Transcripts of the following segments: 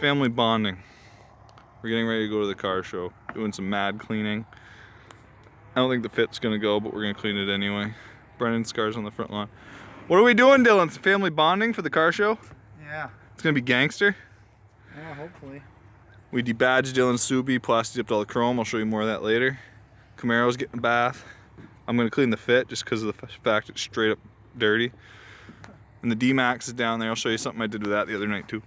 family bonding. We're getting ready to go to the car show, doing some mad cleaning. I don't think the fit's gonna go, but we're gonna clean it anyway. Brendan's car's on the front lawn. What are we doing, Dylan? Some family bonding for the car show? Yeah. It's gonna be gangster? Yeah, hopefully. We debadged Dylan's Subi, plastic dipped all the chrome. I'll show you more of that later. Camaro's getting a bath. I'm gonna clean the fit just because of the fact it's straight up dirty. And the D-Max is down there. I'll show you something I did with that the other night too.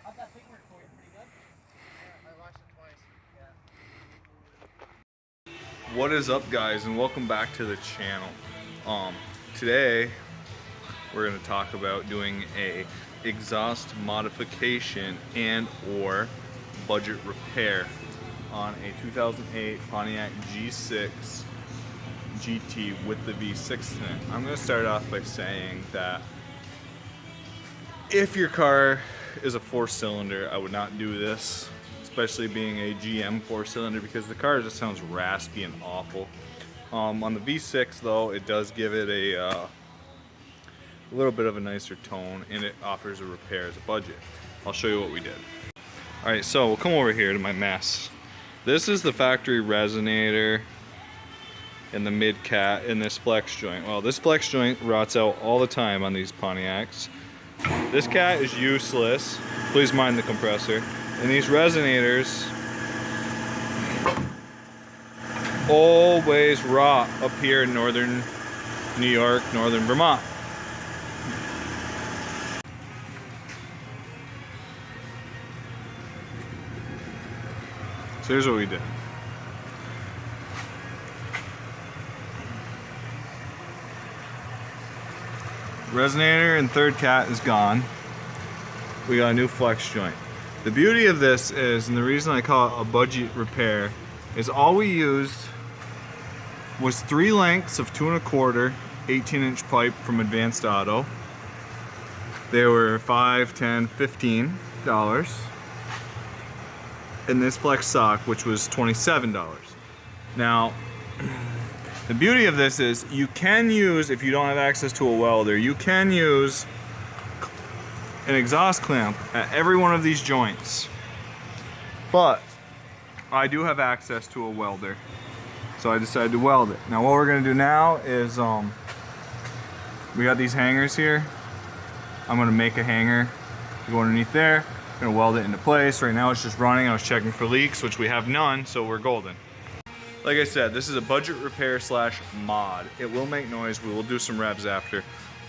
How'd that thing work for you? Pretty good? Yeah, I watched it twice. Yeah. What is up, guys, and welcome back to the channel. Today we're going to talk about doing a exhaust modification and or budget repair on a 2008 Pontiac G6 GT with the V6 in it. I'm going to start off by saying that if your car is a 4-cylinder, I would not do this, especially being a GM 4-cylinder, because the car just sounds raspy and awful. On the V6 though, it does give it a little bit of a nicer tone, and it offers a repair as a budget. I'll show you what we did. Alright, so we'll come over here to my mess. This is the factory resonator in the mid cat in this flex joint. Well, this flex joint rots out all the time on these Pontiacs. This cat is useless. Please mind the compressor. And these resonators always rot up here in northern New York, northern Vermont. So here's what we did. Resonator and third cat is gone. We got a new flex joint. The beauty of this is, and the reason I call it a budget repair, is all we used was 3 lengths of 2 1/4 18-inch pipe from Advanced Auto. They were $5, $10, $15. And this flex sock, which was $27. Now, the beauty of this is you can use, if you don't have access to a welder, you can use an exhaust clamp at every one of these joints. But I do have access to a welder, so I decided to weld it. Now what we're gonna do now is, we got these hangers here. I'm gonna make a hanger to go underneath there. I'm gonna weld it into place. Right now it's just running. I was checking for leaks, which we have none, so we're golden. Like I said, this is a budget repair slash mod. It will make noise. We will do some revs after.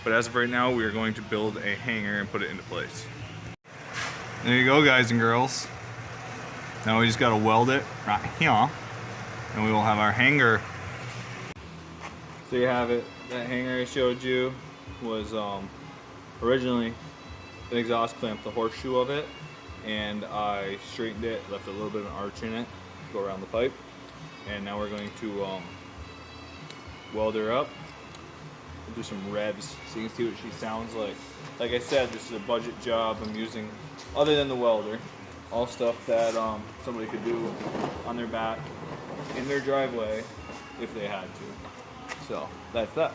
But as of right now, we are going to build a hanger and put it into place. There you go, guys and girls. Now we just gotta weld it right here, and we will have our hanger. So you have it. That hanger I showed you was originally an exhaust clamp, the horseshoe of it, and I straightened it, left a little bit of an arch in it, go around the pipe, and now we're going to weld her up. We'll do some revs so you can see what she sounds like. Like I said, this is a budget job. I'm using, other than the welder, all stuff that somebody could do on their back in their driveway if they had to. So that's that.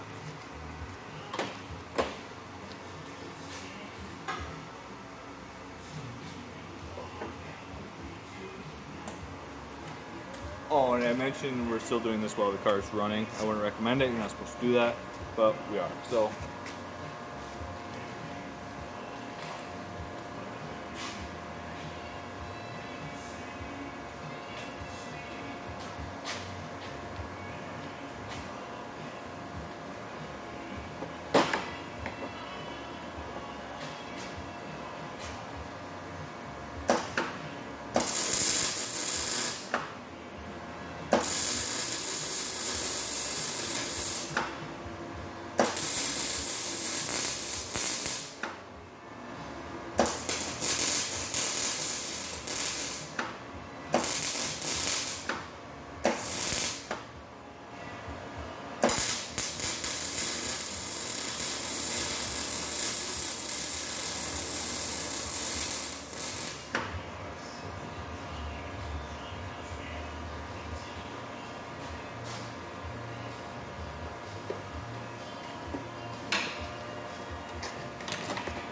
Oh, and I mentioned we're still doing this while the car is running. I wouldn't recommend it. You're not supposed to do that, but we are. So.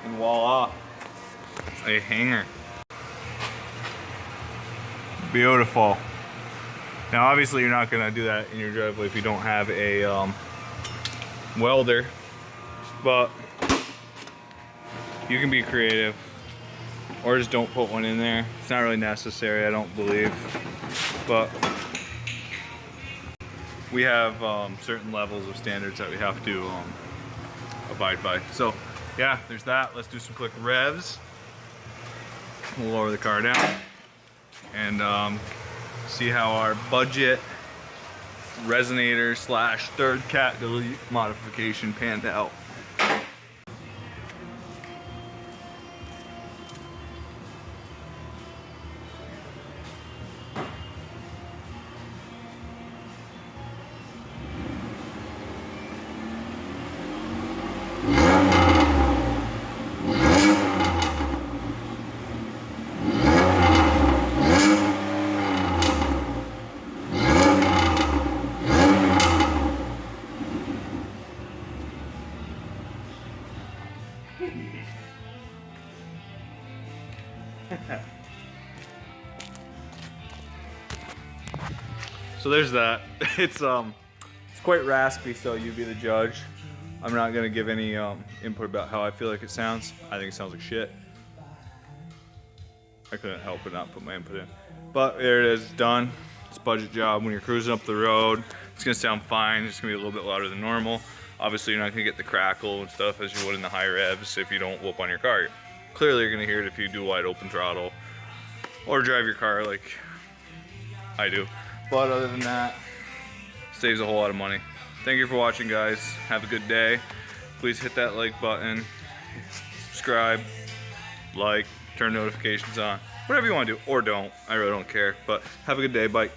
and voila, a hanger. Beautiful. Now obviously you're not gonna do that in your driveway if you don't have a welder, but you can be creative, or just don't put one in there. It's not really necessary, I don't believe, but we have certain levels of standards that we have to abide by. So yeah, there's that. Let's do some quick revs. We'll lower the car down and see how our budget resonator slash third cat delete modification panned out. So there's that. It's quite raspy, so you be the judge. I'm not gonna give any input about how I feel like it sounds. I think it sounds like shit. I couldn't help but not put my input in. But there it is, done. It's a budget job. When you're cruising up the road, it's gonna sound fine. It's gonna be a little bit louder than normal. Obviously, you're not gonna get the crackle and stuff as you would in the high revs if you don't whoop on your car. Clearly, you're gonna hear it if you do wide open throttle or drive your car like I do. But other than that, saves a whole lot of money. Thank you for watching, guys. Have a good day. Please hit that like button, subscribe, like, turn notifications on. Whatever you want to do, or don't. I really don't care. But have a good day. Bye.